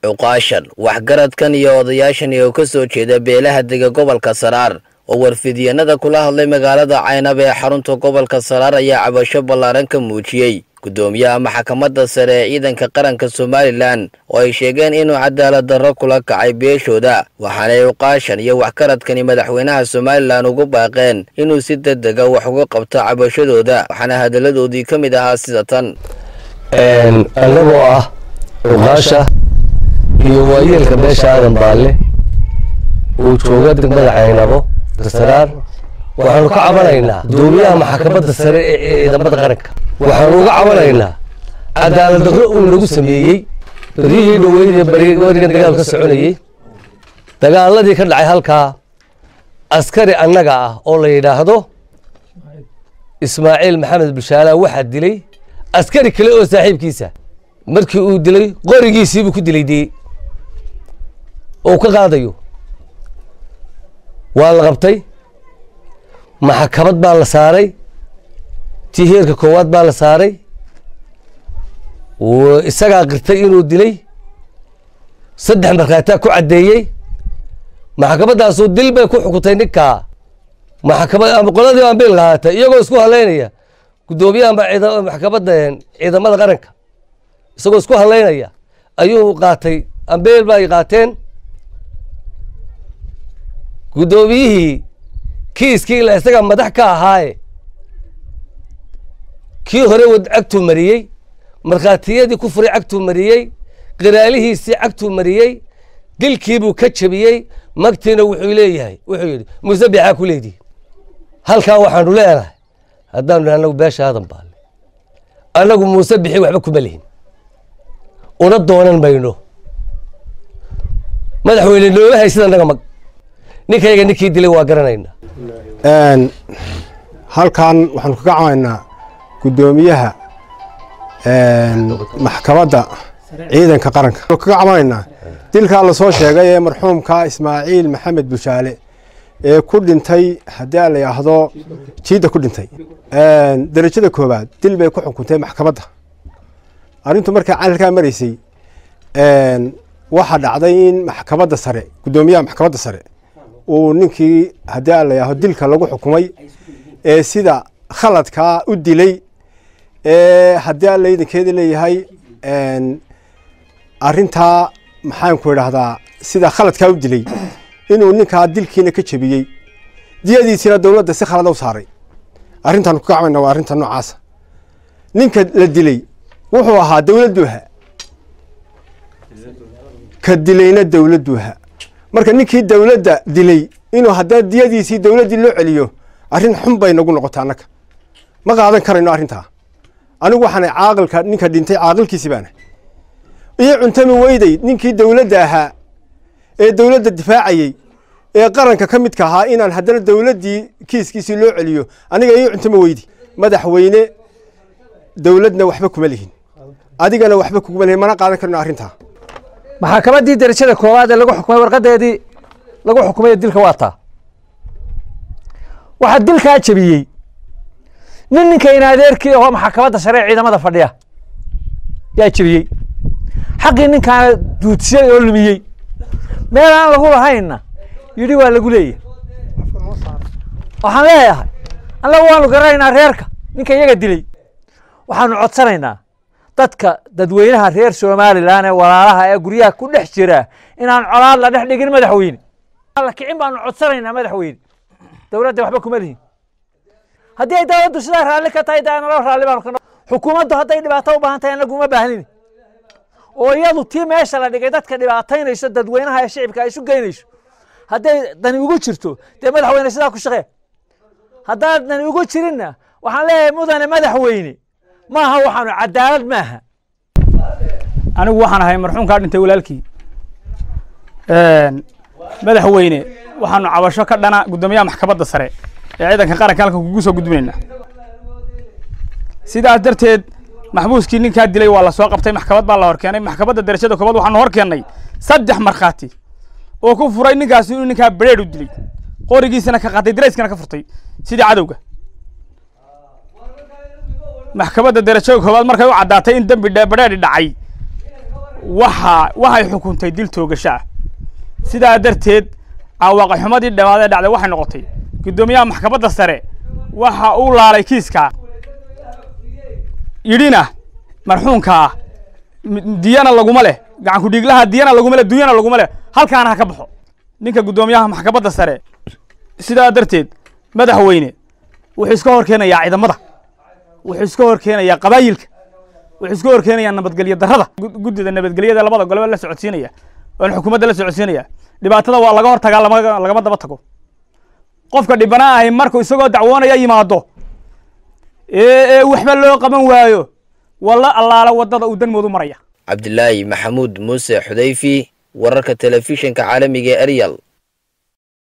cuqaashan waxgaradkan iyo odayaashan oo ka soo jeeda beelaha dega gobolka Saraar oo warfidiyeenada kula hadlay magaalada Caynab ee xarunta gobolka Saraar ayaa cabasho ballaaran ka muujiyay gudoomiyaha maxkamadda sare ee ciidanka qaranka Somaliland oo ay sheegeen inuu cadaalad darro kula kacay beeshooda waxaana cuqaashan iyo waxgaradkani madaxweynaha Somaliland ugu baaqeen inuu si degdeg ah wax uga qabto cabashadooda waxaana hadaladoodii ka mid ahaa sida tan anagoo ah cuqaasha iyo waayeelka beesha aadan baalle uu jooga degmada Caynabo Saraar waxaanu ka cabanaynaa gudoomiyaha maxkamadda sare ee ciidamada qaranka waxaanu uga cabanaynaa cadaalad darro uu nagu sameeyey barihii dhaweyd ee bariga dagaal ka soconayay dagaaladii ka dhacay halkaa askari annaga ah oo la yidhaahdo Ismaaciil Maxamed Bishaala waxaa dilay askari kale oo saaxiibkiisa markii uu dilay qorigiisii buu ku dilay dii oo ka qaadayo waa la qabtay maxkamad baa la saaray tii heerka koowaad baa la saaray isagaa qirtay inuu dilay 3 markhaati ku cadeeyay maxkamadaasoo dil bay ku xukuntay ninka maxkamad qoladii aan bil qaatay iyagoo isku haleynaya gudoomiyaha maxkamadda ciidamada qaranka isagoo isku haleynaya ayuu qaatay ambeel bay qaateen gudoomiyihii kiiskii la isaga madax ka ahaaye kii hore wad cagtu mariyay markhaatiyadii ku furay cagtu mariyay qiraalihiisii cagtu mariyay dilkiibuu ka jabiyey magtiina wuxuu leeyahay wuxuu yidhi muuse bixaa ku leedii halkaa waxaanu leenahay haddaanu anagu beesha aadan baalle anagu muuse bixi waxba kuma lihin una doonan mayno madaxweyne nooma haysida naga mag ninkayga ninkii dilay waa garanaynaa halkan waxaanu kaga cabanaynaa gudoomiyaha maxkamadda ciidanka qaranka kaga cabanaynaa dilkaa la soo sheegay ee marxuumka Ismaaciil Maxamed Bishaale ee ku dhintay haddii la yiraahdo jiida ku dhintay darajada koobaad dil bay ku xukuntay maxkamadda arintu markay calalka mareysay waxa dhacday in maxkamadda sare gudoomiyaha maxkamadda sare uu ninkii haddii la yiraahdo dilka lagu xukumay ee sida khaladka u dilay haddii la idinkeeda leeyahay arinta maxaan ku yiraahdaa sida khaladka u dilay inuu ninka dilkiina ka jabiyay diyadiisina dawladda si khalad u saaray arintan ku kacayna waa arinta noocaas ninka la dilay wuxuu ahaa dawladuha ka dilayna dawladuha marka ninkii dawladda dilay inuu hadda diyadiisii dawladii loo celiyo arin xun bay nagu noqotaa anaka ma qaadan karayno arinta anigu waxaan caaqilka ninka dhintay caaqilkiisi baana iyo cuntami weyday ninkii dawladda ahaa ee dawladda difaacayay ee qaranka ka midka ahaa inaan haddana dawladdii kiiskiisii loo celiyo aniga iyo cuntami weydi madaxweyne dawladna waxba kuma lihin adigana waxba kuma lihin mana qaadan karno arinta maxkamaddii darajada koowaad ee lagu xukumay warqadeedii lagu xukumay dilka waata waxa dilka jabiyay ninka in adeerkii oo maxkamadda sare ciidamada fadhiya yaa jabiyay xaqii ninka duudsiyay oo lumiyay meel aan lagu lahayna yiri waa lagu leeyahay waxaan leeyahay annagu waanu garanaynaa reerka ninka iyaga dilay waxaanu codsanaynaa dadka dadweynaha reer Somaliland ee walaalaha ee guryaha ku dhex jira inaan colaad la dhex dhigin madaxweyne alla kicin baanu codsanaynaa madaxweyne dawladda waxba kuma lihin haddii ay dawladdu sidaa raalli ka tahay daan loo raalli baanu ka xukuumaddu hadday dhibaato u baahan tahay anagu ma baahnin oo iyadu tii meesha la dhigay dadka dhibaataynayso dadweynaha ee shacabka ay isu geynayso hadday dani ugu jirto dee madaxweyne sidaa ku shaqee haddaan dani ugu jirinna waxaan leeyahay mudane madaxweyne maaha waxaanu cadaalad maaha anigu waxaan ahay marxuumka dhintay walaalkii madaxweyne waxaanu cabasho ka dhana gudoomiyaha maxkamadda sare ee ciidanka qaranka halka kugu soo gudbinayna sidaas darteed maxbuuskii ninka dilay waa la soo qabtay maxkamad baa la hor keenay maxkamadda darajada koobaad waxaanu hor keenay 3 markhaati oo ku furay ninkaas inuu ninka bareed u dilay qorigiisana ka qaatay dareyskana ka furtay sidii cadowga maxkamadda darajada koobaad markay u cadaatay in dambi bareed dhacay waxay xukuntay dil toogasho ah sidaa darteed caawaqa xumadii dhawaad ee dhacday waxay noqotay gudoomiyaha maxkamadda sare waxa uu laalay kiiska yidhina marxuumka diyana laguma leh gacan ku dhiglaha diyana laguma leh duyana laguma leh halkaana ha ka baxo ninka gudoomiyaha maxkamadda sare sidaa darteed madaxweyne wuxuu iska hor keenayaa ciidamada wuxuu iska hor keenayaa qabaayilka wuxuu iska hor keenayaa nabadgelyo darrada guddida nabadgelyada labada golob la socodsiinaya oo xukuumadda la socodsiinaya dhibaatada waa laga hortagaa lagama daba tago qofka dhibana ahay markuu isagoo dacwoonaya yimaado waxba loo qaban waayo walla allaala wadada uu danmoodu maraya cabdilaahi maxamuud muuse xudayfi wararka telefishinka caalamiga ee Ariel